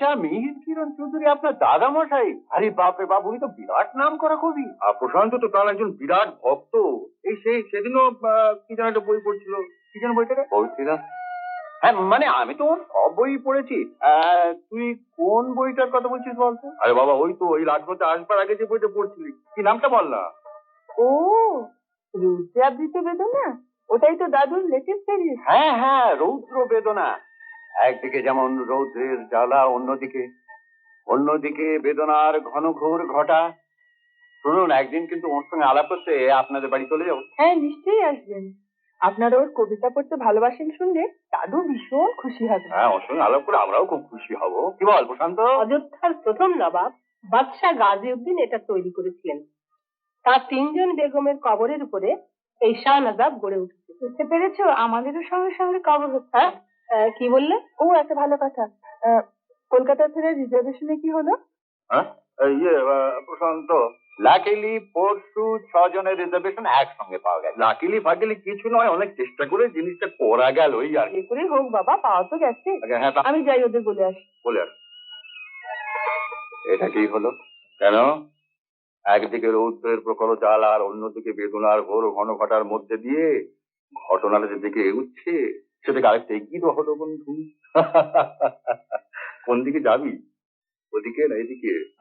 আচ্ছা, মিহির কিরণ চৌধুরী আপনার দাদা মশাই? আরে বাপরে বাপ, উনি তো বিরাট নাম করা কবি। আর প্রশান্ত তো তার একজন বিরাট ভক্ত। এই সেদিনও কি যেন একটা বই পড়ছিল, কি যেন বইটা বলছিল। হ্যাঁ, মানে আমি তো ওর সব বই পড়েছি। তুই কোন বইটার কথা বলছিস বলতো? আরে বাবা, ওই তো ওই রাজপথে আসবার আগে যে বইটা পড়ছিলি, কি নামটা বল না। ও, রুদ্রাবৃত বেদনা, ওটাই তো দাদুর লেটেস্ট সিরিজ। হ্যাঁ হ্যাঁ, রৌদ্র বেদনা। একদিকে যেমন রৌদ্রের জ্বালা, অন্যদিকে বেদনার ঘনঘোর ঘটা। শুনুন, একদিন কিন্তু ওর সঙ্গে আলাপ করতে আপনাদের বাড়ি চলে যাবো। হ্যাঁ, নিশ্চয়ই আসবেন। আপনারা ওর কবিতা পড়তে ভালোবাসেন শুনলে দাদু ভীষণ খুশি হবে। হ্যাঁ, ওর সঙ্গে আলাপ করে আমরাও খুব খুশি হব। কি বল প্রশান্ত? অযোধ্যার প্রথম নবাব বাদশাহ গাজীউদ্দিন এটা তৈরি করেছিলেন। তার 3 জন বেগমের কবরের উপরে এই শাহনাজাব গড়ে উঠেছে। বুঝতে পেরেছো, আমাদেরও সঙ্গে সঙ্গে কবর হচ্ছে। হ্যাঁ, কি বললে? ও, একটা ভালো কথা। কলকাতা ফেরার রিজার্ভেশনে কি হলো? হ্যাঁ, প্রশান্ত, লাকিলি পরশু 6 জনের রিজার্ভেশন একসঙ্গে পাওয়া গেছে। লাকিলি ফাকিলি কিছু নয়, অনেক চেষ্টা করে জিনিসটা করা গেল, ওই আর কি। এ করে হোক বাবা, পাওয়া তো গেছে। হ্যাঁ, আমি যাই, ওদের বলে আসি। বলে আর এটা কি হলো? কেন? একদিকে রৌদ্রের প্রখর জাল আর অন্যদিকে বেদনার ঘোর ঘন ঘটার মধ্যে দিয়ে ঘটনাটা যেদিকে এগুচ্ছে সেটাকে আরেকটা এগিয়ে দেওয়া হলো বন্ধু। কোন দিকে যাবি? ওদিকে না এদিকে?